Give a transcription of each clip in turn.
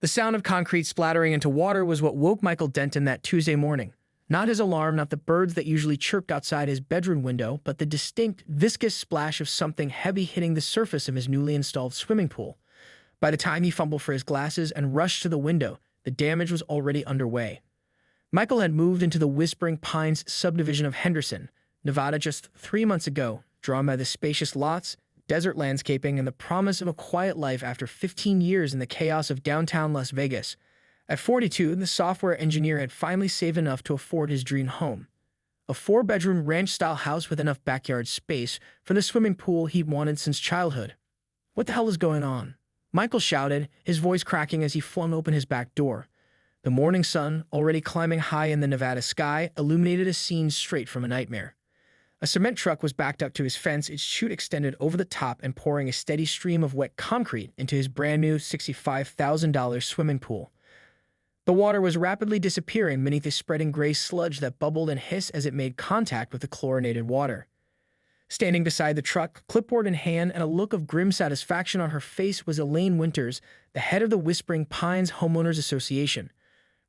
The sound of concrete splattering into water was what woke Michael Denton that Tuesday morning. Not his alarm, not the birds that usually chirped outside his bedroom window, but the distinct, viscous splash of something heavy hitting the surface of his newly installed swimming pool. By the time he fumbled for his glasses and rushed to the window, the damage was already underway. Michael had moved into the Whispering Pines subdivision of Henderson, Nevada just 3 months ago, drawn by the spacious lots, desert landscaping, and the promise of a quiet life after 15 years in the chaos of downtown Las Vegas. At 42, the software engineer had finally saved enough to afford his dream home. A 4-bedroom ranch-style house with enough backyard space for the swimming pool he'd wanted since childhood. What the hell is going on? Michael shouted, his voice cracking as he flung open his back door. The morning sun, already climbing high in the Nevada sky, illuminated a scene straight from a nightmare. A cement truck was backed up to his fence, its chute extended over the top and pouring a steady stream of wet concrete into his brand-new $65,000 swimming pool. The water was rapidly disappearing beneath a spreading gray sludge that bubbled and hissed as it made contact with the chlorinated water. Standing beside the truck, clipboard in hand and a look of grim satisfaction on her face, was Elaine Winters, the head of the Whispering Pines Homeowners Association.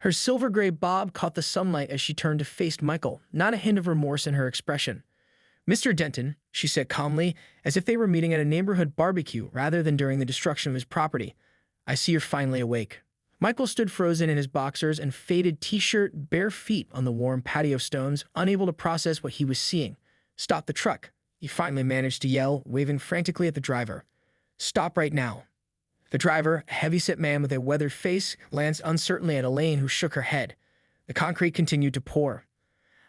Her silver-gray bob caught the sunlight as she turned to face Michael, not a hint of remorse in her expression. "Mr. Denton," she said calmly, as if they were meeting at a neighborhood barbecue rather than during the destruction of his property, "I see you're finally awake." Michael stood frozen in his boxers and faded t-shirt, bare feet on the warm patio stones, unable to process what he was seeing. "Stop the truck," he finally managed to yell, waving frantically at the driver. "Stop right now." The driver, a heavy-set man with a weathered face, glanced uncertainly at Elaine, who shook her head. The concrete continued to pour.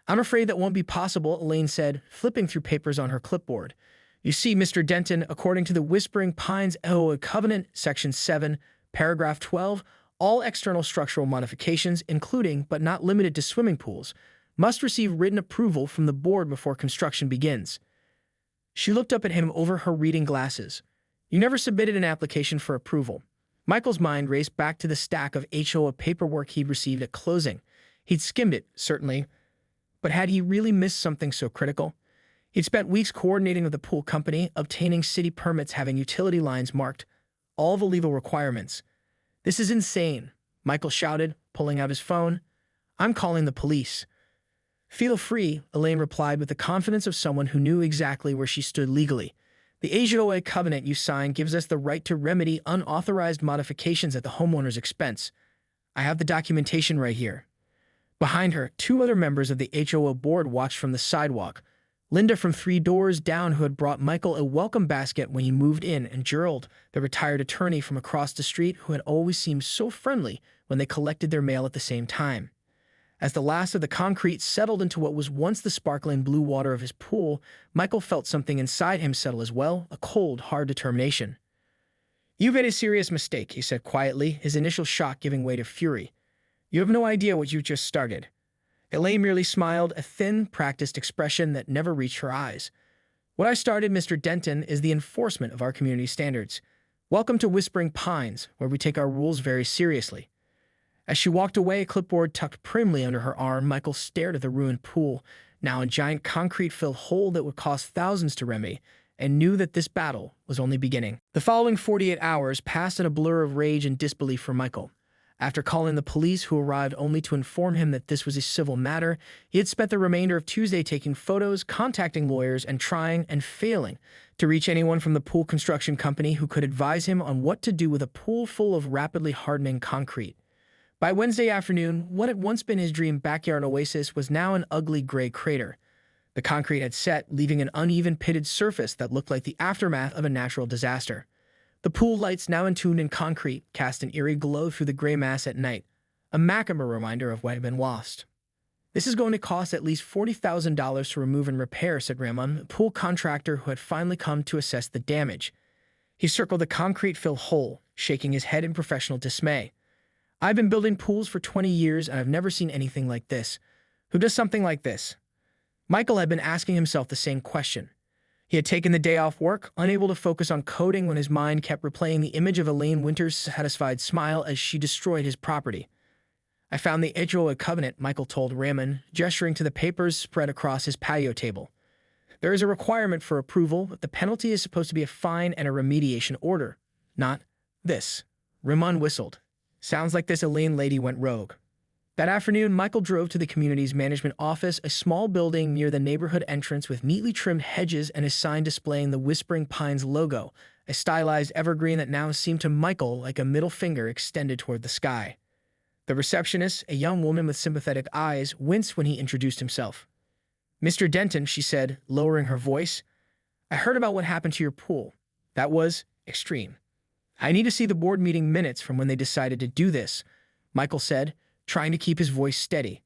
"I'm afraid that won't be possible," Elaine said, flipping through papers on her clipboard. "You see, Mr. Denton, according to the Whispering Pines HOA Covenant, Section 7, Paragraph 12, all external structural modifications, including but not limited to swimming pools, must receive written approval from the board before construction begins." She looked up at him over her reading glasses. "You never submitted an application for approval." Michael's mind raced back to the stack of HOA paperwork he'd received at closing. He'd skimmed it, certainly, but had he really missed something so critical? He'd spent weeks coordinating with the pool company, obtaining city permits, having utility lines marked, all the legal requirements. "This is insane," Michael shouted, pulling out his phone. "I'm calling the police." "Feel free," Elaine replied with the confidence of someone who knew exactly where she stood legally. "The HOA covenant you signed gives us the right to remedy unauthorized modifications at the homeowner's expense. I have the documentation right here." Behind her, 2 other members of the HOA board watched from the sidewalk. Linda from 3 doors down, who had brought Michael a welcome basket when he moved in, and Gerald, the retired attorney from across the street, who had always seemed so friendly when they collected their mail at the same time. As the last of the concrete settled into what was once the sparkling blue water of his pool, Michael felt something inside him settle as well, a cold, hard determination. "You've made a serious mistake," he said quietly, his initial shock giving way to fury. "You have no idea what you've just started." Elaine merely smiled, a thin, practiced expression that never reached her eyes. "What I started, Mr. Denton, is the enforcement of our community standards. Welcome to Whispering Pines, where we take our rules very seriously." As she walked away, a clipboard tucked primly under her arm, Michael stared at the ruined pool, now a giant concrete-filled hole that would cost thousands to remedy, and knew that this battle was only beginning. The following 48 hours passed in a blur of rage and disbelief for Michael. After calling the police, who arrived only to inform him that this was a civil matter, he had spent the remainder of Tuesday taking photos, contacting lawyers, and trying and failing to reach anyone from the pool construction company who could advise him on what to do with a pool full of rapidly hardening concrete. By Wednesday afternoon, what had once been his dream backyard oasis was now an ugly gray crater. The concrete had set, leaving an uneven pitted surface that looked like the aftermath of a natural disaster. The pool lights, now entombed in concrete, cast an eerie glow through the gray mass at night, a macabre reminder of what had been lost. "This is going to cost at least $40,000 to remove and repair," said Ramon, a pool contractor who had finally come to assess the damage. He circled the concrete-filled hole, shaking his head in professional dismay. "I've been building pools for 20 years, and I've never seen anything like this. Who does something like this?" Michael had been asking himself the same question. He had taken the day off work, unable to focus on coding when his mind kept replaying the image of Elaine Winters' satisfied smile as she destroyed his property. "I found the HOA covenant," Michael told Ramon, gesturing to the papers spread across his patio table. "There is a requirement for approval, but the penalty is supposed to be a fine and a remediation order. Not this." Ramon whistled. Sounds like this Elaine lady went rogue. That afternoon, Michael drove to the community's management office, a small building near the neighborhood entrance with neatly trimmed hedges and a sign displaying the Whispering Pines logo, a stylized evergreen that now seemed to Michael like a middle finger extended toward the sky. The receptionist, a young woman with sympathetic eyes, winced when he introduced himself. "Mr. Denton," she said, lowering her voice, "I heard about what happened to your pool. That was extreme. I need to see the board meeting minutes from when they decided to do this," Michael said, trying to keep his voice steady.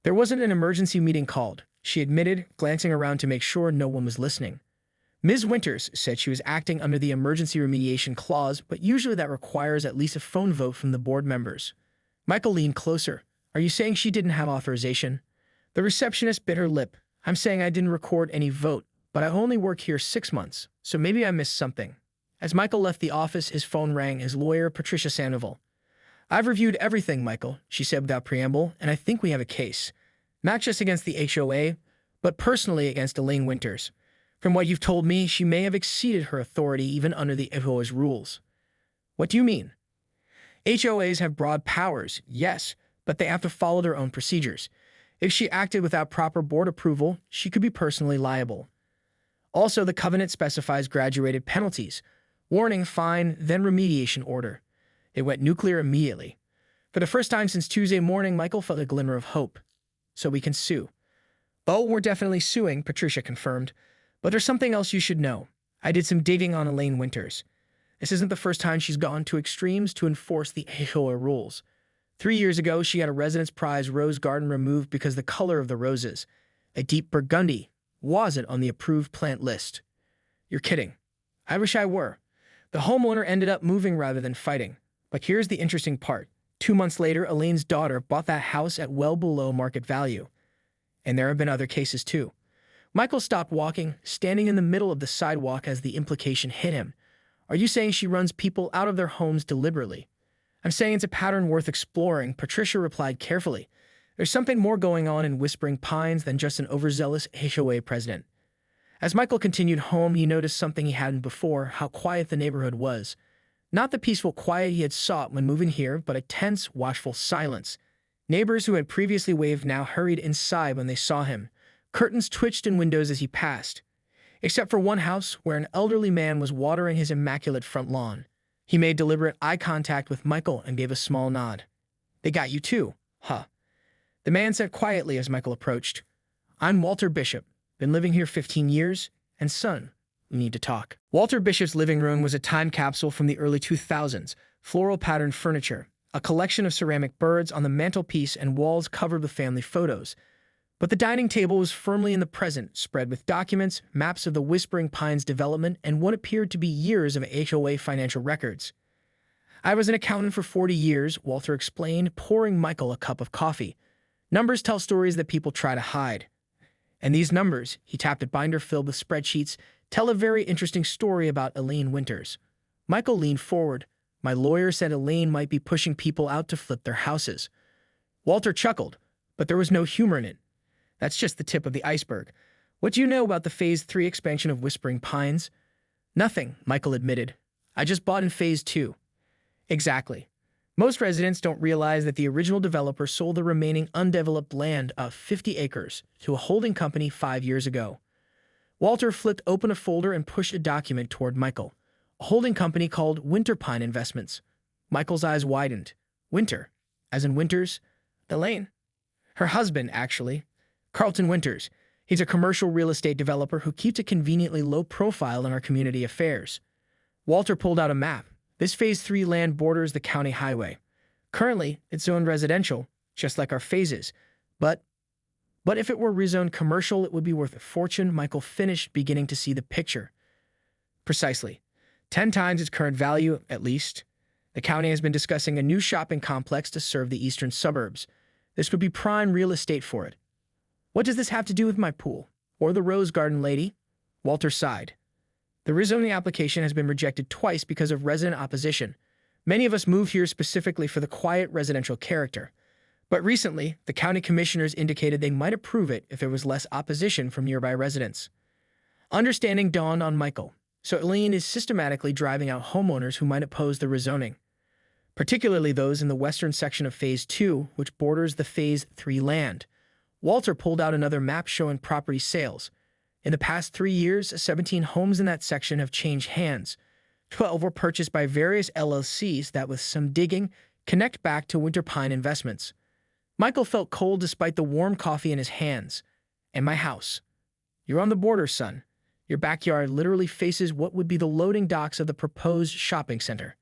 "There wasn't an emergency meeting called," she admitted, glancing around to make sure no one was listening. Ms. Winters said she was acting under the emergency remediation clause, but usually that requires at least a phone vote from the board members. Michael leaned closer. "Are you saying she didn't have authorization?" The receptionist bit her lip. "I'm saying I didn't record any vote, but I only work here 6 months, so maybe I missed something." As Michael left the office, his phone rang. His lawyer, Patricia Sandoval. "I've reviewed everything, Michael," she said without preamble, "and I think we have a case. Not just against the HOA, but personally against Elaine Winters. From what you've told me, she may have exceeded her authority even under the HOA's rules." "What do you mean?" "HOAs have broad powers, yes, but they have to follow their own procedures. If she acted without proper board approval, she could be personally liable. Also, the covenant specifies graduated penalties: warning, fine, then remediation order. It went nuclear immediately. For the first time since Tuesday morning, Michael felt a glimmer of hope. "So we can sue." "Oh, we're definitely suing," Patricia confirmed. "But there's something else you should know. I did some digging on Elaine Winters. This isn't the first time she's gone to extremes to enforce the HOA rules. 3 years ago, she had a residence prize rose garden removed because the color of the roses, a deep burgundy, wasn't on the approved plant list." "You're kidding." "I wish I were. The homeowner ended up moving rather than fighting. But here's the interesting part. 2 months later, Elaine's daughter bought that house at well below market value. And there have been other cases too." Michael stopped walking, standing in the middle of the sidewalk as the implication hit him. "Are you saying she runs people out of their homes deliberately?" "I'm saying it's a pattern worth exploring," Patricia replied carefully. "There's something more going on in Whispering Pines than just an overzealous HOA president." As Michael continued home, he noticed something he hadn't before: how quiet the neighborhood was. Not the peaceful quiet he had sought when moving here, but a tense, watchful silence. Neighbors who had previously waved now hurried inside when they saw him. Curtains twitched in windows as he passed. Except for one house where an elderly man was watering his immaculate front lawn. He made deliberate eye contact with Michael and gave a small nod. "They got you too, huh?" The man said quietly as Michael approached. "I'm Walter Bishop. Been living here 15 years. And son, we need to talk." Walter Bishop's living room was a time capsule from the early 2000s, floral-patterned furniture, a collection of ceramic birds on the mantelpiece and walls covered with family photos. But the dining table was firmly in the present, spread with documents, maps of the Whispering Pines development, and what appeared to be years of HOA financial records. "I was an accountant for 40 years, Walter explained, pouring Michael a cup of coffee. "Numbers tell stories that people try to hide. And these numbers," he tapped a binder filled with spreadsheets, "tell a very interesting story about Elaine Winters." Michael leaned forward. "My lawyer said Elaine might be pushing people out to flip their houses." Walter chuckled, but there was no humor in it. "That's just the tip of the iceberg. What do you know about the Phase 3 expansion of Whispering Pines?" "Nothing," Michael admitted. "I just bought in Phase 2. "Exactly. Most residents don't realize that the original developer sold the remaining undeveloped land of 50 acres to a holding company 5 years ago." Walter flipped open a folder and pushed a document toward Michael. "A holding company called Winterpine Investments." Michael's eyes widened. "Winter? As in Winters? Elaine?" "Her husband, actually. Carlton Winters. He's a commercial real estate developer who keeps a conveniently low profile in our community affairs." Walter pulled out a map. "This Phase 3 land borders the county highway. Currently, it's zoned residential, just like our phases. But if it were rezoned commercial, it would be worth a fortune," Michael finished, beginning to see the picture. "Precisely. 10 times its current value, at least. The county has been discussing a new shopping complex to serve the eastern suburbs. This would be prime real estate for it." "What does this have to do with my pool? Or the rose garden lady?" Walter sighed. "The rezoning application has been rejected twice because of resident opposition. Many of us moved here specifically for the quiet residential character. But recently, the county commissioners indicated they might approve it if there was less opposition from nearby residents." Understanding dawned on Michael. So Elaine is systematically driving out homeowners who might oppose the rezoning. particularly those in the western section of Phase 2, which borders the Phase 3 land. Walter pulled out another map showing property sales. In the past 3 years, 17 homes in that section have changed hands. 12 were purchased by various LLCs that, with some digging, connect back to Winter Pine Investments. Michael felt cold despite the warm coffee in his hands. And my house. You're on the border, son. Your backyard literally faces what would be the loading docks of the proposed shopping center.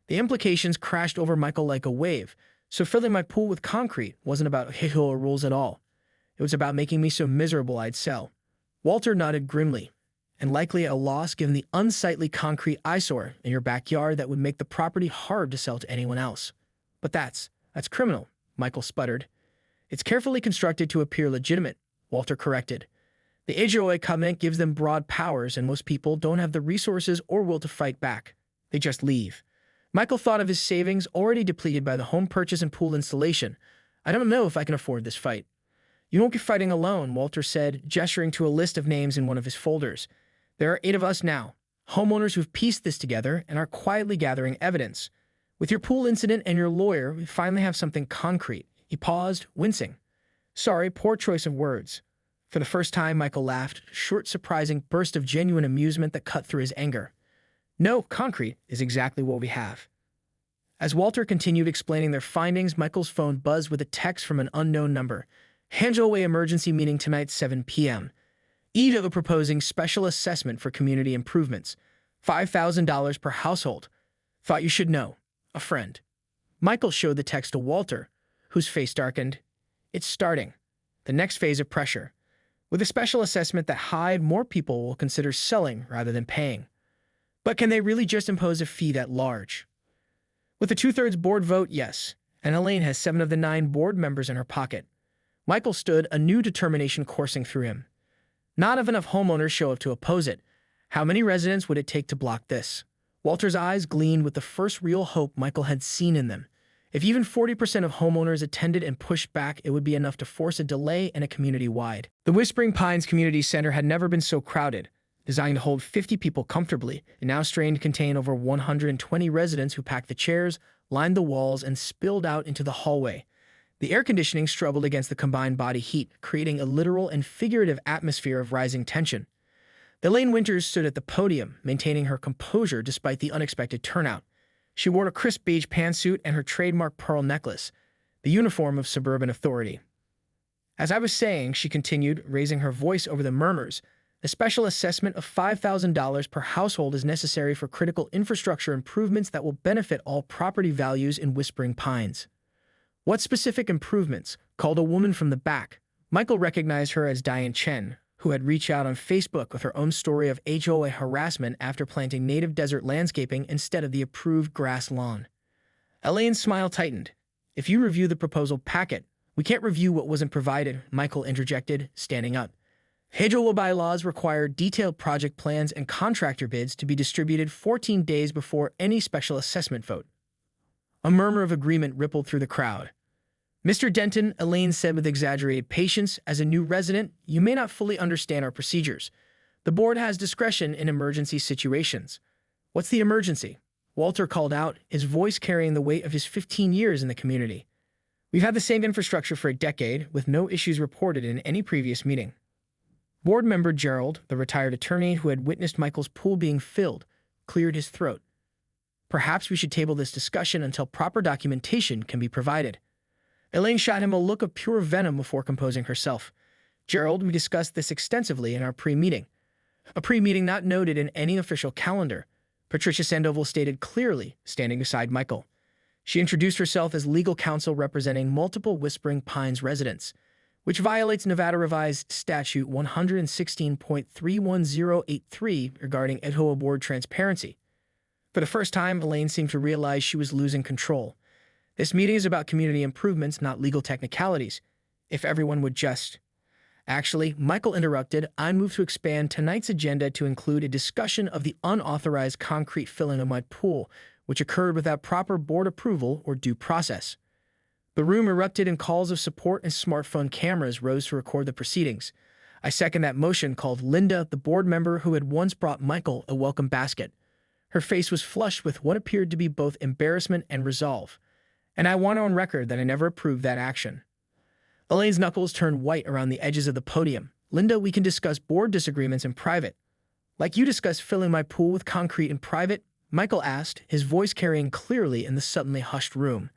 The implications crashed over Michael like a wave, so filling my pool with concrete wasn't about HOA rules at all. It was about making me so miserable I'd sell. Walter nodded grimly, and likely at a loss given the unsightly concrete eyesore in your backyard that would make the property hard to sell to anyone else. But that's criminal, Michael sputtered. It's carefully constructed to appear legitimate, Walter corrected. The HOA covenant gives them broad powers, and most people don't have the resources or will to fight back. They just leave. Michael thought of his savings already depleted by the home purchase and pool installation. I don't know if I can afford this fight. You won't be fighting alone, Walter said, gesturing to a list of names in one of his folders. There are 8 of us now, homeowners who've pieced this together and are quietly gathering evidence. With your pool incident and your lawyer, we finally have something concrete. He paused, wincing. Sorry, poor choice of words. For the first time, Michael laughed, a short, surprising burst of genuine amusement that cut through his anger. No, concrete is exactly what we have. As Walter continued explaining their findings, Michael's phone buzzed with a text from an unknown number. HOA emergency meeting tonight, 7 p.m. HOA proposing special assessment for community improvements. $5,000 per household. Thought you should know. A friend. Michael showed the text to Walter, whose face darkened. It's starting. The next phase of pressure. With a special assessment that more people will consider selling rather than paying. But can they really just impose a fee that large? With a 2/3 board vote, yes, and Elaine has 7 of the 9 board members in her pocket. Michael stood, a new determination coursing through him. Not if enough homeowners show up to oppose it. How many residents would it take to block this? Walter's eyes gleamed with the first real hope Michael had seen in them. If even 40% of homeowners attended and pushed back, it would be enough to force a delay and a community-wide. The Whispering Pines Community Center had never been so crowded. Designed to hold 50 people comfortably, it now strained to contain over 120 residents who packed the chairs, lined the walls, and spilled out into the hallway. The air conditioning struggled against the combined body heat, creating a literal and figurative atmosphere of rising tension. Elaine Winters stood at the podium, maintaining her composure despite the unexpected turnout. She wore a crisp beige pantsuit and her trademark pearl necklace, the uniform of suburban authority. As I was saying, she continued, raising her voice over the murmurs, a special assessment of $5,000 per household is necessary for critical infrastructure improvements that will benefit all property values in Whispering Pines. What specific improvements? Called a woman from the back. Michael recognized her as Diane Chen, who had reached out on Facebook with her own story of HOA harassment after planting native desert landscaping instead of the approved grass lawn. Elaine's smile tightened. If you review the proposal packet, we can't review what wasn't provided, Michael interjected, standing up. HOA bylaws require detailed project plans and contractor bids to be distributed 14 days before any special assessment vote. A murmur of agreement rippled through the crowd. Mr. Denton, Elaine said with exaggerated patience, as a new resident, you may not fully understand our procedures. The board has discretion in emergency situations. What's the emergency? Walter called out, his voice carrying the weight of his 15 years in the community. We've had the same infrastructure for a decade, with no issues reported in any previous meeting. Board member Gerald, the retired attorney who had witnessed Michael's pool being filled, cleared his throat. Perhaps we should table this discussion until proper documentation can be provided. Elaine shot him a look of pure venom before composing herself. Gerald, we discussed this extensively in our pre-meeting. A pre-meeting not noted in any official calendar. Patricia Sandoval stated clearly, standing beside Michael. She introduced herself as legal counsel representing multiple Whispering Pines residents, which violates Nevada Revised Statute 116.31083 regarding HOA board transparency. For the first time, Elaine seemed to realize she was losing control. This meeting is about community improvements, not legal technicalities. If everyone would just... Actually, Michael interrupted. I move to expand tonight's agenda to include a discussion of the unauthorized concrete filling of my pool, which occurred without proper board approval or due process. The room erupted in calls of support and smartphone cameras rose to record the proceedings. I second that motion, called Linda, the board member who had once brought Michael a welcome basket. Her face was flushed with what appeared to be both embarrassment and resolve. "And I want on record that I never approved that action." Elaine's knuckles turned white around the edges of the podium. "Linda, we can discuss board disagreements in private." "Like you discussed filling my pool with concrete in private?" Michael asked, his voice carrying clearly in the suddenly hushed room.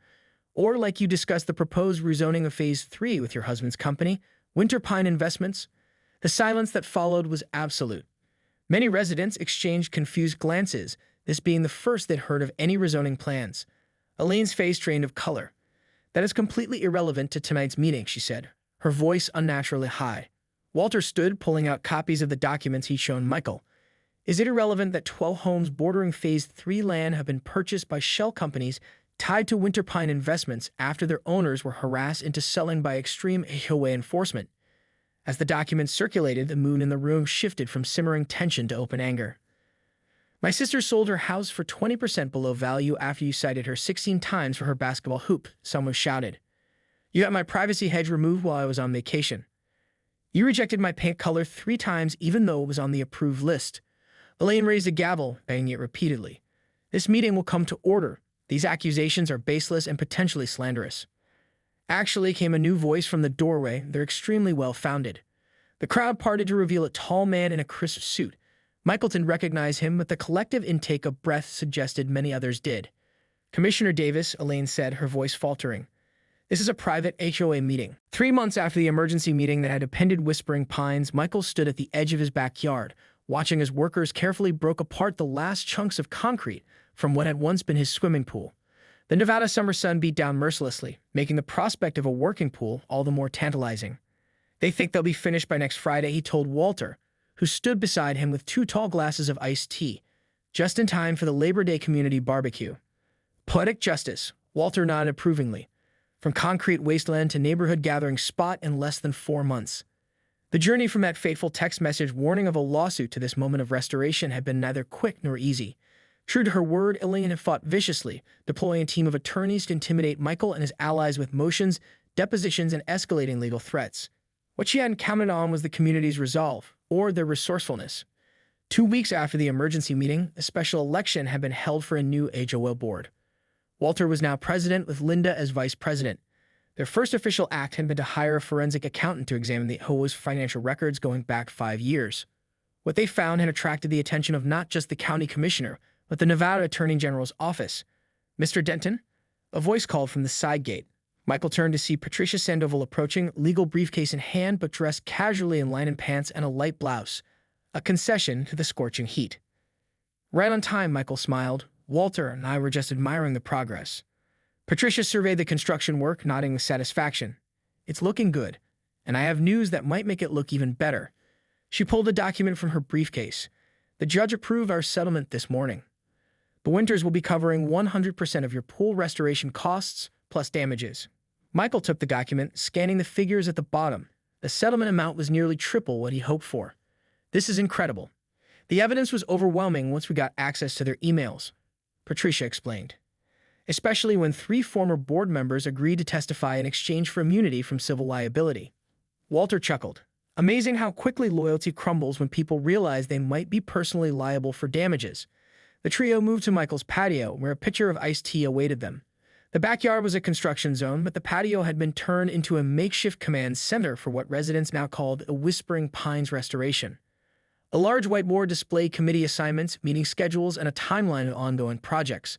"Or like you discussed the proposed rezoning of Phase 3 with your husband's company, Winter Pine Investments?" The silence that followed was absolute. Many residents exchanged confused glances, this being the first they'd heard of any rezoning plans. Elaine's face drained of color. "That is completely irrelevant to tonight's meeting," she said, her voice unnaturally high. Walter stood, pulling out copies of the documents he'd shown Michael. "Is it irrelevant that 12 homes bordering Phase 3 land have been purchased by shell companies tied to Winter Pine Investments after their owners were harassed into selling by extreme HOA enforcement?" As the documents circulated, the mood in the room shifted from simmering tension to open anger. "My sister sold her house for 20% below value after you cited her 16 times for her basketball hoop," someone shouted. "You got my privacy hedge removed while I was on vacation. You rejected my paint color 3 times even though it was on the approved list." Elaine raised a gavel, banging it repeatedly. "This meeting will come to order. These accusations are baseless and potentially slanderous." Actually, came a new voice from the doorway. "They're extremely well-founded." The crowd parted to reveal a tall man in a crisp suit. Michael didn't recognize him, but the collective intake of breath suggested many others did. "Commissioner Davis," Elaine said, her voice faltering. "This is a private HOA meeting." 3 months after the emergency meeting that had appended Whispering Pines, Michael stood at the edge of his backyard, watching as workers carefully broke apart the last chunks of concrete from what had once been his swimming pool. The Nevada summer sun beat down mercilessly, making the prospect of a working pool all the more tantalizing. "They think they'll be finished by next Friday," he told Walter, who stood beside him with 2 tall glasses of iced tea, just in time for the Labor Day community barbecue. "Poetic justice," Walter nodded approvingly. "From concrete wasteland to neighborhood gathering spot in less than 4 months." The journey from that fateful text message warning of a lawsuit to this moment of restoration had been neither quick nor easy. True to her word, Elaine had fought viciously, deploying a team of attorneys to intimidate Michael and his allies with motions, depositions, and escalating legal threats. What she hadn't counted on was the community's resolve, or their resourcefulness. 2 weeks after the emergency meeting, a special election had been held for a new HOA board. Walter was now president, with Linda as vice president. Their first official act had been to hire a forensic accountant to examine the HOA's financial records going back 5 years. What they found had attracted the attention of not just the county commissioner, but the Nevada Attorney General's office. "Mr. Denton?" A voice called from the side gate. Michael turned to see Patricia Sandoval approaching, legal briefcase in hand but dressed casually in linen pants and a light blouse, a concession to the scorching heat. "Right on time," Michael smiled. "Walter and I were just admiring the progress." Patricia surveyed the construction work, nodding with satisfaction. "It's looking good, and I have news that might make it look even better." She pulled a document from her briefcase. "The judge approved our settlement this morning. The Winters will be covering 100% of your pool restoration costs, plus damages." Michael took the document, scanning the figures at the bottom. The settlement amount was nearly triple what he hoped for. "This is incredible. The evidence was overwhelming once we got access to their emails," Patricia explained. "Especially when 3 former board members agreed to testify in exchange for immunity from civil liability." Walter chuckled. "Amazing how quickly loyalty crumbles when people realize they might be personally liable for damages." The trio moved to Michael's patio, where a pitcher of iced tea awaited them. The backyard was a construction zone, but the patio had been turned into a makeshift command center for what residents now called a Whispering Pines restoration. A large whiteboard displayed committee assignments, meeting schedules, and a timeline of ongoing projects.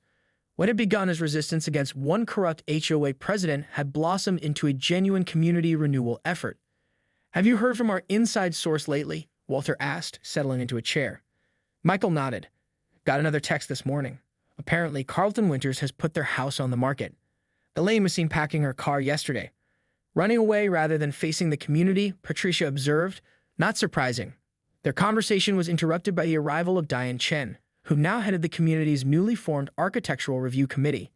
What had begun as resistance against one corrupt HOA president had blossomed into a genuine community renewal effort. "Have you heard from our inside source lately?" Walter asked, settling into a chair. Michael nodded. "Got another text this morning. Apparently, Carlton Winters has put their house on the market. Elaine was seen packing her car yesterday. Running away rather than facing the community," Patricia observed. "Not surprising." Their conversation was interrupted by the arrival of Diane Chen, who now headed the community's newly formed Architectural Review Committee.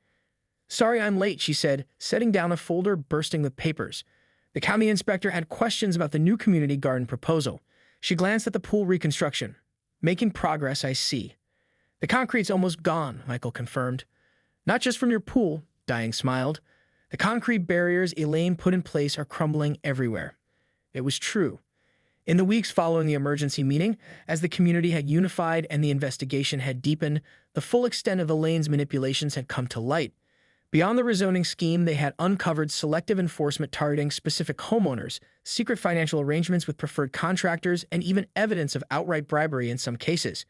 "Sorry I'm late," she said, setting down a folder bursting with papers. The county inspector had questions about the new community garden proposal. She glanced at the pool reconstruction. "Making progress, I see." "The concrete's almost gone," Michael confirmed. "Not just from your pool," Diane smiled. "The concrete barriers Elaine put in place are crumbling everywhere." It was true. In the weeks following the emergency meeting, as the community had unified and the investigation had deepened, the full extent of Elaine's manipulations had come to light. Beyond the rezoning scheme, they had uncovered selective enforcement targeting specific homeowners, secret financial arrangements with preferred contractors, and even evidence of outright bribery in some cases.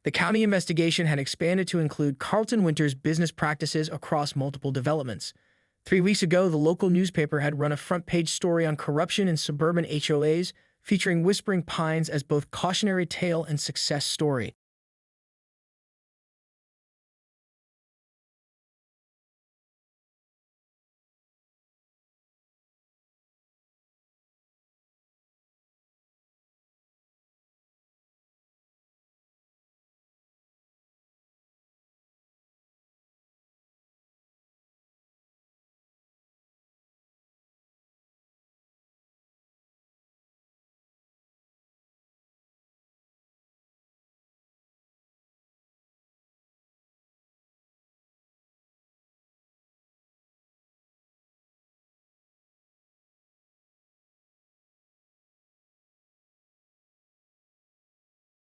The county investigation had expanded to include Carlton Winter's business practices across multiple developments. 3 weeks ago, the local newspaper had run a front-page story on corruption in suburban HOAs, featuring Whispering Pines as both cautionary tale and success story.